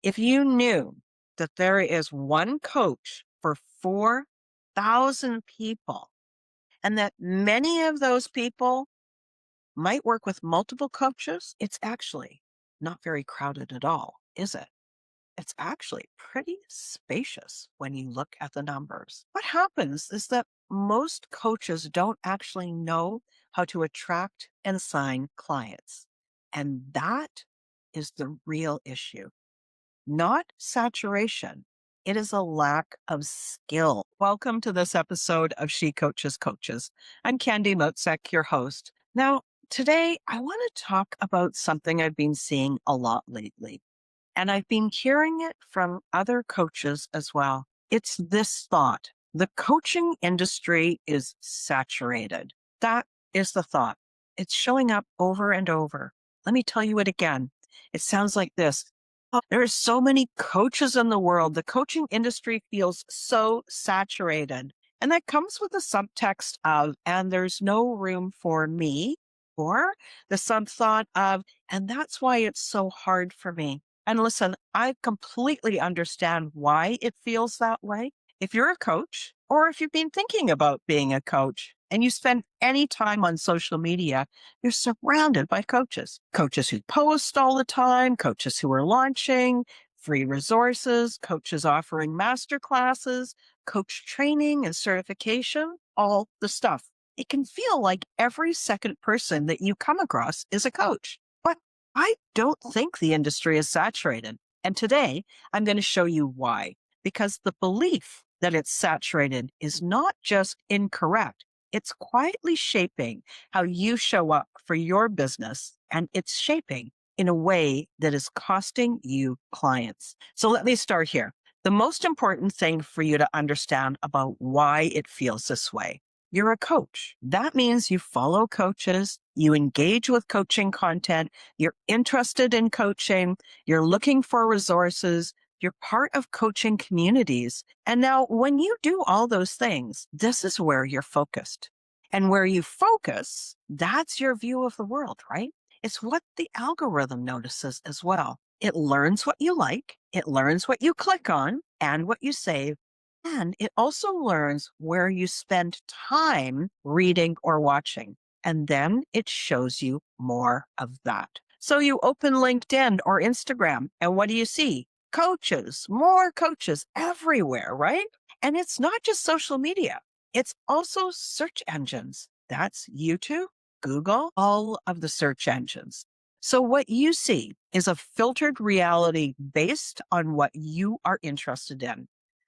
If you knew that there is one coach for 4,000 people and that many of those people might work with multiple coaches, it's actually not very crowded at all, is it? It's actually pretty spacious when you look at the numbers. What happens is that most coaches don't actually know how to attract and sign clients. And that is the real issue, not saturation. It is a lack of skill. Welcome to this episode of She Coaches Coaches. I'm Candy Motzek, your host. Now, today I want to talk about something I've been seeing a lot lately, and I've been hearing it from other coaches as well. It's this thought: the coaching industry is saturated. That is the thought. It's showing up over and over. Let me tell you it again. It sounds like this. "Oh, there are so many coaches in the world. The coaching industry feels so saturated." And that comes with the subtext of, and there's no room for me, or the sub thought of, and that's why it's so hard for me. And listen, I completely understand why it feels that way. If you're a coach, or if you've been thinking about being a coach, and you spend any time on social media, you're surrounded by coaches. Coaches who post all the time, coaches who are launching, free resources, coaches offering master classes, coach training and certification, all the stuff. It can feel like every second person that you come across is a coach. But I don't think the industry is saturated. And today I'm going to show you why. Because the belief that it's saturated is not just incorrect, it's quietly shaping how you show up for your business, and it's shaping in a way that is costing you clients. So let me start here. The most important thing for you to understand about why it feels this way: you're a coach. That means you follow coaches, you engage with coaching content, you're interested in coaching, you're looking for resources, you're part of coaching communities. And now when you do all those things, this is where you're focused. And where you focus, that's your view of the world, right? It's what the algorithm notices as well. It learns what you like, it learns what you click on and what you save. And it also learns where you spend time reading or watching. And then it shows you more of that. So you open LinkedIn or Instagram, and what do you see? Coaches, more coaches everywhere, right? And it's not just social media, it's also search engines. That's YouTube, Google, all of the search engines. So what you see is a filtered reality based on what you are interested in.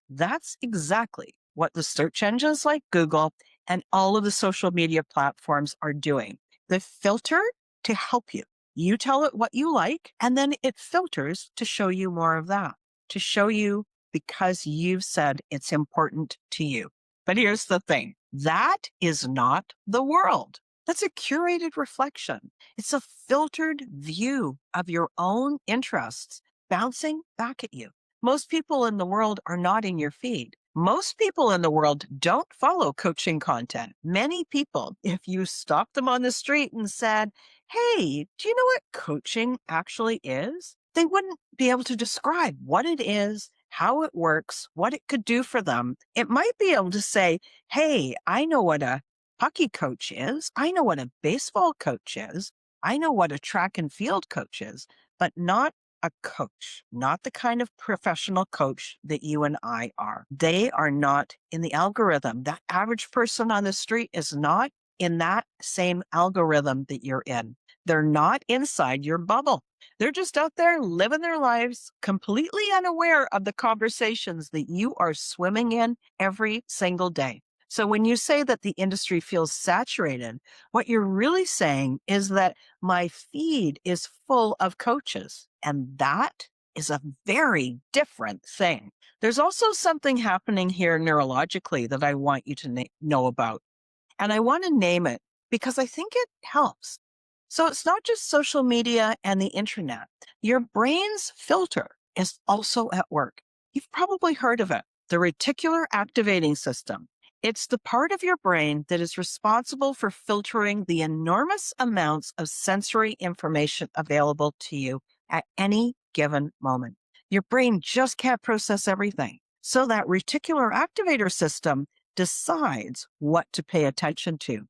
That's exactly what the search engines like Google and all of the social media platforms are doing. They filter to help you. You tell it what you like, and then it filters to show you more of that, to show you because you've said it's important to you. But here's the thing: that is not the world. That's a curated reflection. It's a filtered view of your own interests bouncing back at you. Most people in the world are not in your feed. Most people in the world don't follow coaching content. Many people, if you stopped them on the street and said, "Hey, do you know what coaching actually is?" they wouldn't be able to describe what it is, how it works, what it could do for them. It might be able to say, "Hey, I know what a hockey coach is. I know what a baseball coach is. I know what a track and field coach is," but not a coach, not the kind of professional coach that you and I are. They are not in the algorithm. That average person on the street is not in that same algorithm that you're in. They're not inside your bubble. They're just out there living their lives completely unaware of the conversations that you are swimming in every single day. So when you say that the industry feels saturated, what you're really saying is that my feed is full of coaches. And that is a very different thing. There's also something happening here neurologically that I want you to know about. And I want to name it because I think it helps. So it's not just social media and the internet. Your brain's filter is also at work. You've probably heard of it, the reticular activating system. It's the part of your brain that is responsible for filtering the enormous amounts of sensory information available to you at any given moment. Your brain just can't process everything. So that reticular activator system decides what to pay attention to.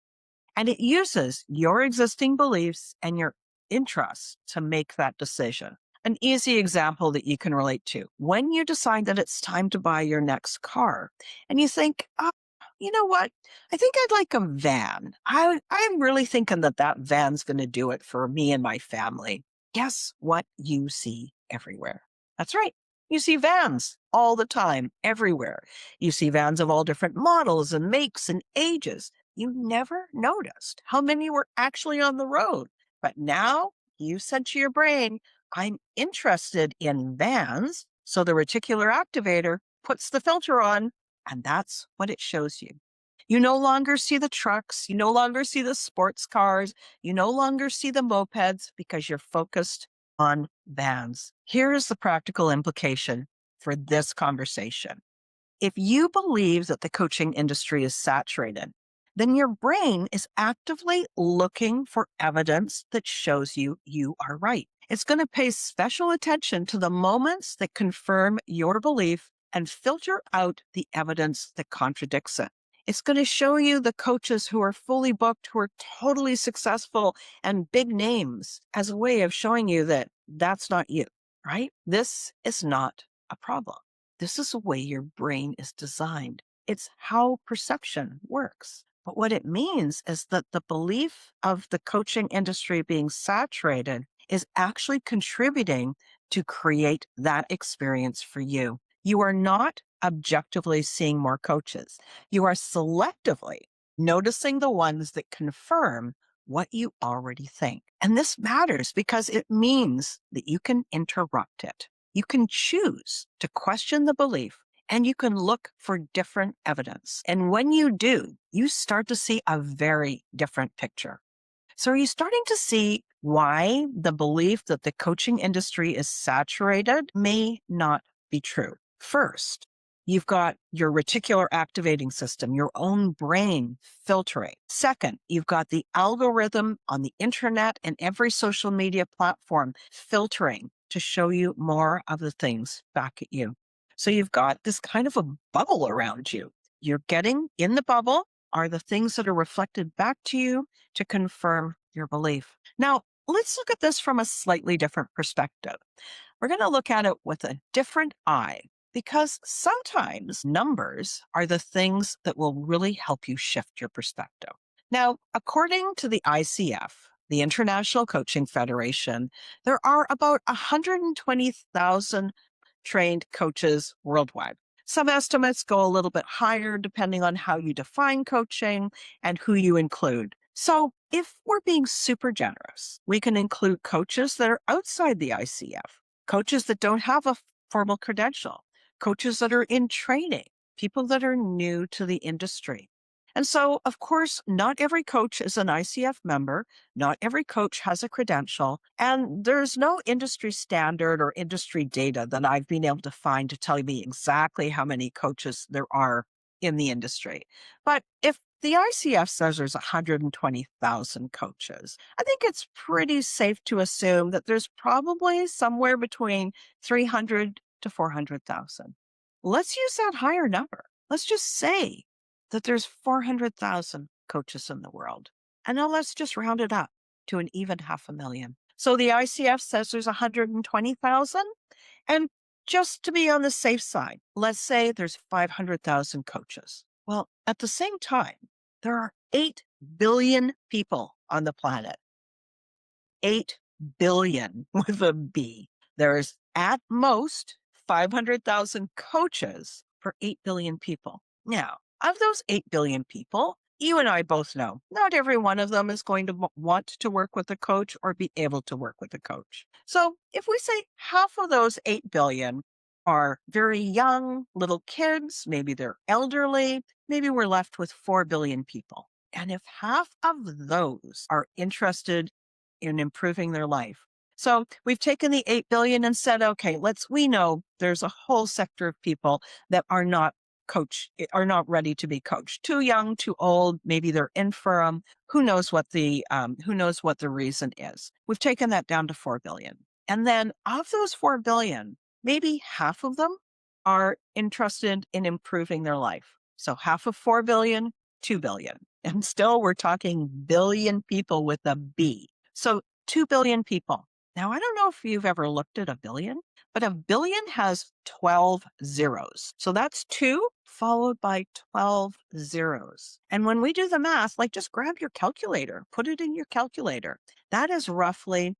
And it uses your existing beliefs and your interests to make that decision. An easy example that you can relate to: when you decide that it's time to buy your next car and you think, oh, you know what? I think I'd like a van. I'm really thinking that that van's going to do it for me and my family. Guess what you see everywhere? That's right. You see vans all the time, everywhere. You see vans of all different models and makes and ages. You never noticed how many were actually on the road. But now you said to your brain, I'm interested in vans. So the reticular activator puts the filter on, and that's what it shows you. You no longer see the trucks. You no longer see the sports cars. You no longer see the mopeds because you're focused on vans. Here's the practical implication for this conversation. If you believe that the coaching industry is saturated, then your brain is actively looking for evidence that shows you you are right. It's going to pay special attention to the moments that confirm your belief and filter out the evidence that contradicts it. It's going to show you the coaches who are fully booked, who are totally successful and big names, as a way of showing you that that's not you, right? This is not a problem. This is the way your brain is designed. It's how perception works. But what it means is that the belief of the coaching industry being saturated is actually contributing to create that experience for you. You are not objectively seeing more coaches. You are selectively noticing the ones that confirm what you already think. And this matters because it means that you can interrupt it. You can choose to question the belief, and you can look for different evidence. And when you do, you start to see a very different picture. So are you starting to see why the belief that the coaching industry is saturated may not be true? First, you've got your reticular activating system, your own brain filtering. Second, you've got the algorithm on the internet and every social media platform filtering to show you more of the things back at you. So you've got this kind of a bubble around you. You're getting in the bubble are the things that are reflected back to you to confirm your belief. Now, let's look at this from a slightly different perspective. We're going to look at it with a different eye because sometimes numbers are the things that will really help you shift your perspective. Now, according to the ICF, the International Coaching Federation, there are about 120,000 trained coaches worldwide. Some estimates go a little bit higher depending on how you define coaching and who you include. So if we're being super generous, we can include coaches that are outside the ICF, coaches that don't have a formal credential, coaches that are in training, people that are new to the industry. And so, of course, not every coach is an ICF member. Not every coach has a credential. And there's no industry standard or industry data that I've been able to find to tell me exactly how many coaches there are in the industry. But if the ICF says there's 120,000 coaches, I think it's pretty safe to assume that there's probably somewhere between 300 to 400,000. Let's use that higher number. Let's just say that there's 400,000 coaches in the world. And now let's just round it up to an even 500,000. So the ICF says there's 120,000. And just to be on the safe side, let's say there's 500,000 coaches. Well, at the same time, there are 8 billion people on the planet. 8 billion with a B. There's at most 500,000 coaches for 8 billion people. Now, of those 8 billion people, you and I both know not every one of them is going to want to work with a coach or be able to work with a coach. So if we say half of those 8 billion are very young little kids, maybe they're elderly, maybe we're left with 4 billion people. And if half of those are interested in improving their life. So we've taken the 8 billion and said, okay, we know there's a whole sector of people that are not ready to be coached. Too young, too old, maybe they're infirm. Who knows what the reason is? We've taken that down to 4 billion. And then of those 4 billion, maybe half of them are interested in improving their life. So half of 4 billion, 2 billion. And still we're talking billion people with a B. So 2 billion people. Now, I don't know if you've ever looked at a billion, but a billion has 12 zeros. So that's 2 followed by 12 zeros. And when we do the math, like just grab your calculator, put it in your calculator. That is roughly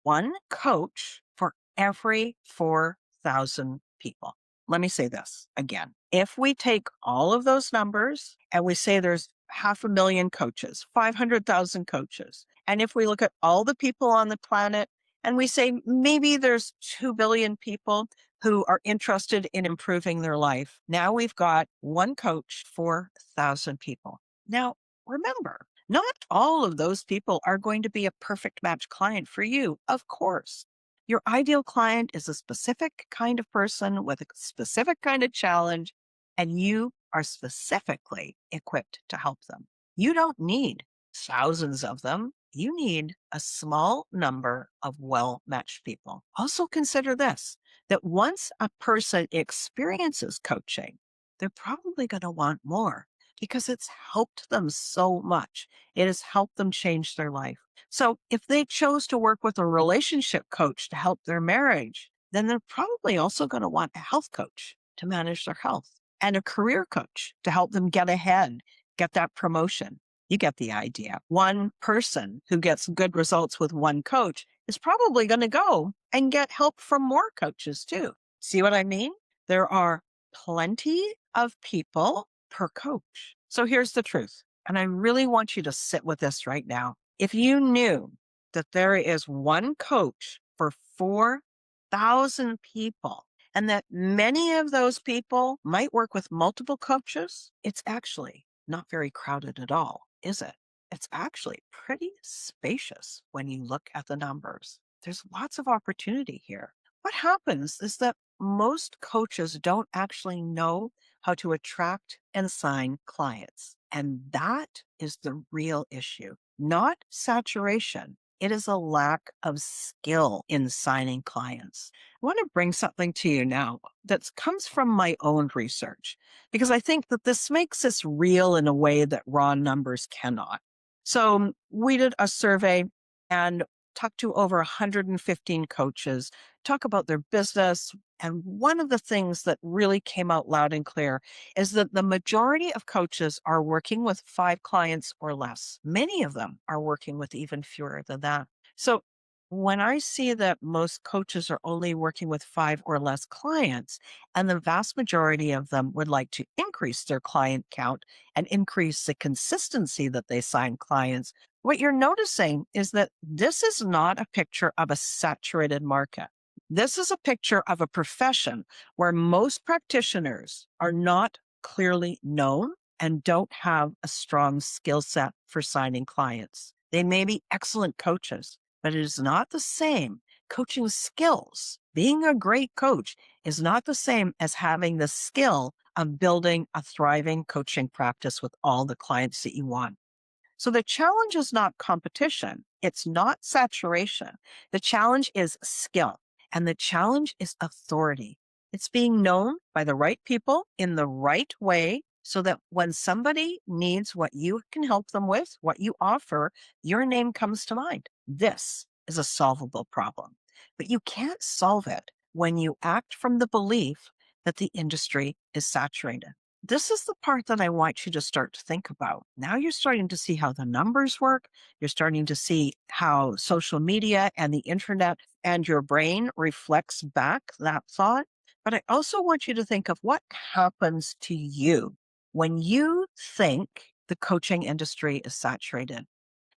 one coach for every 4,000 people. Let me say this again. If we take all of those numbers and we say there's 500,000 coaches, 500,000 coaches, and if we look at all the people on the planet and we say maybe there's 2 billion people who are interested in improving their life, now we've got one coach for 1,000 people. Now, remember, not all of those people are going to be a perfect match client for you, of course. Your ideal client is a specific kind of person with a specific kind of challenge, and you are specifically equipped to help them. You don't need thousands of them. You need a small number of well matched people. Also, consider this that once a person experiences coaching, they're probably going to want more because it's helped them so much. It has helped them change their life. So if they chose to work with a relationship coach to help their marriage, then they're probably also going to want a health coach to manage their health and a career coach to help them get ahead, get that promotion. You get the idea. One person who gets good results with one coach is probably going to go and get help from more coaches too. See what I mean? There are plenty of people per coach. So here's the truth. And I really want you to sit with this right now. If you knew that there is one coach for 4,000 people, and that many of those people might work with multiple coaches, it's actually not very crowded at all, is it? It's actually pretty spacious when you look at the numbers. There's lots of opportunity here. What happens is that most coaches don't actually know how to attract and sign clients. And that is the real issue, not saturation. It is a lack of skill in signing clients. I want to bring something to you now that comes from my own research, because I think that this makes this real in a way that raw numbers cannot. So we did a survey and talked to over 115 coaches, talk about their business. And one of the things that really came out loud and clear is that the majority of coaches are working with 5 clients or less. Many of them are working with even fewer than that. So when I see that most coaches are only working with 5 or less clients, and the vast majority of them would like to increase their client count and increase the consistency that they sign clients, what you're noticing is that this is not a picture of a saturated market. This is a picture of a profession where most practitioners are not clearly known and don't have a strong skill set for signing clients. They may be excellent coaches, but it is not the same. Coaching skills, being a great coach, is not the same as having the skill of building a thriving coaching practice with all the clients that you want. So the challenge is not competition. It's not saturation. The challenge is skill, and the challenge is authority. It's being known by the right people in the right way so that when somebody needs what you can help them with, what you offer, your name comes to mind. This is a solvable problem, but you can't solve it when you act from the belief that the industry is saturated. This is the part that I want you to start to think about. Now you're starting to see how the numbers work. You're starting to see how social media and the internet and your brain reflects back that thought. But I also want you to think of what happens to you when you think the coaching industry is saturated.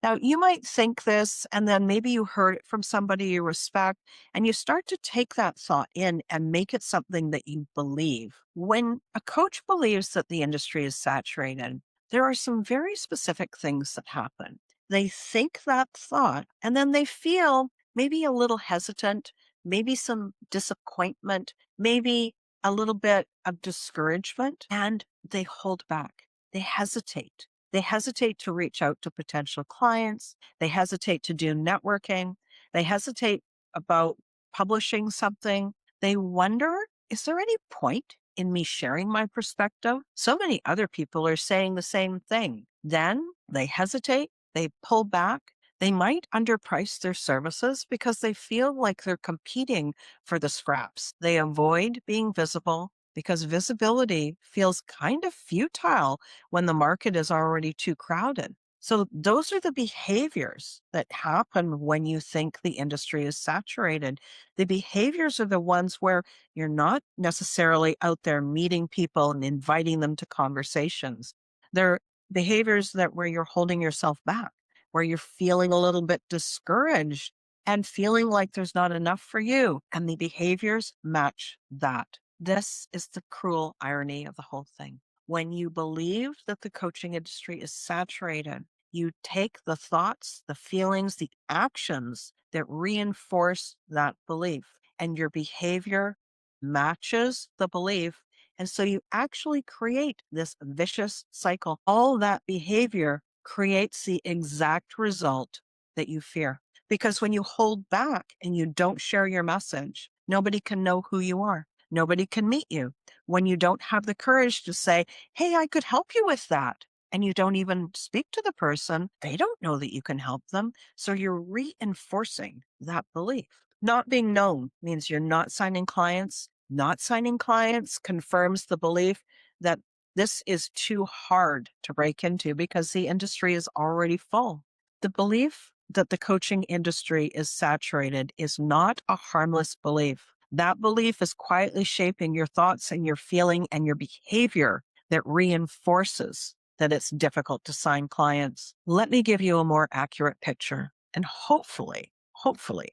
Now, you might think this, and then maybe you heard it from somebody you respect, and you start to take that thought in and make it something that you believe. When a coach believes that the industry is saturated, there are some very specific things that happen. They think that thought, and then they feel maybe a little hesitant, maybe some disappointment, maybe a little bit of discouragement, and they hold back. They hesitate. They hesitate to reach out to potential clients. They hesitate to do networking. They hesitate about publishing something. They wonder, is there any point in me sharing my perspective? So many other people are saying the same thing. Then they hesitate, they pull back. They might underprice their services because they feel like they're competing for the scraps. They avoid being visible because visibility feels kind of futile when the market is already too crowded. So, those are the behaviors that happen when you think the industry is saturated. The behaviors are the ones where you're not necessarily out there meeting people and inviting them to conversations. They're behaviors that where you're holding yourself back, where you're feeling a little bit discouraged and feeling like there's not enough for you. And the behaviors match that. This is the cruel irony of the whole thing. When you believe that the coaching industry is saturated, you take the thoughts, the feelings, the actions that reinforce that belief, and your behavior matches the belief. And so you actually create this vicious cycle. All that behavior creates the exact result that you fear. Because when you hold back and you don't share your message, nobody can know who you are. Nobody can meet you. When you don't have the courage to say, hey, I could help you with that, and you don't even speak to the person, they don't know that you can help them. So you're reinforcing that belief. Not being known means you're not signing clients. Not signing clients confirms the belief that this is too hard to break into because the industry is already full. The belief that the coaching industry is saturated is not a harmless belief. That belief is quietly shaping your thoughts and your feeling and your behavior that reinforces that it's difficult to sign clients. Let me give you a more accurate picture and hopefully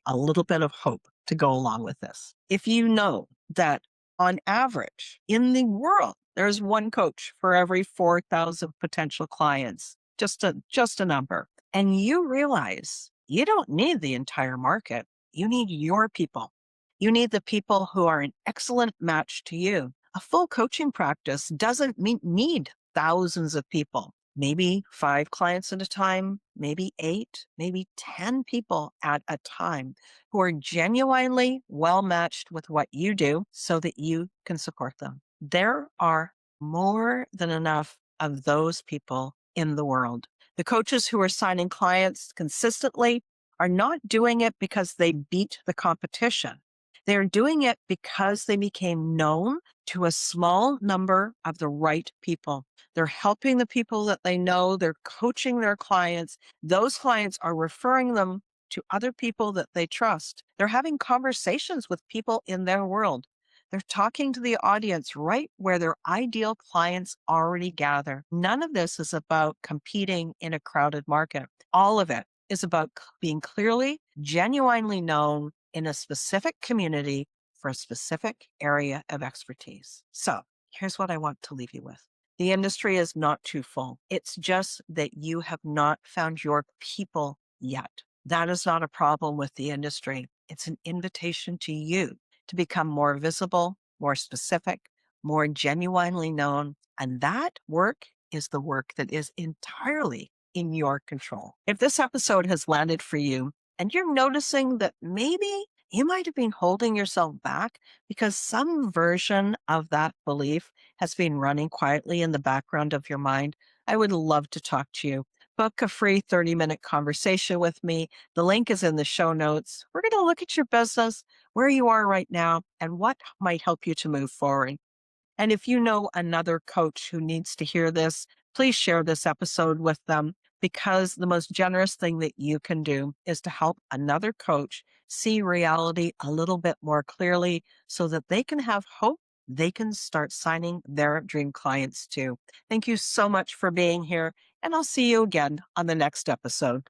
a little bit of hope to go along with this. If you know that on average in the world, there's one coach for every 4,000 potential clients, just a number. And you realize you don't need the entire market. You need your people. You need the people who are an excellent match to you. A full coaching practice doesn't need thousands of people, maybe 5 clients at a time, maybe 8, maybe 10 people at a time who are genuinely well matched with what you do so that you can support them. There are more than enough of those people in the world. The coaches who are signing clients consistently are not doing it because they beat the competition. They're doing it because they became known to a small number of the right people. They're helping the people that they know. They're coaching their clients. Those clients are referring them to other people that they trust. They're having conversations with people in their world. They're talking to the audience right where their ideal clients already gather. None of this is about competing in a crowded market. All of it is about being clearly, genuinely known in a specific community for a specific area of expertise. So here's what I want to leave you with. The industry is not too full. It's just that you have not found your people yet. That is not a problem with the industry. It's an invitation to you to become more visible, more specific, more genuinely known. And that work is the work that is entirely in your control. If this episode has landed for you and you're noticing that maybe you might have been holding yourself back because some version of that belief has been running quietly in the background of your mind, I would love to talk to you. Book a free 30-minute conversation with me. The link is in the show notes. We're going to look at your business, where you are right now, and what might help you to move forward. And if you know another coach who needs to hear this, please share this episode with them, because the most generous thing that you can do is to help another coach see reality a little bit more clearly so that they can have hope. They can start signing their dream clients too. Thank you so much for being here, and I'll see you again on the next episode.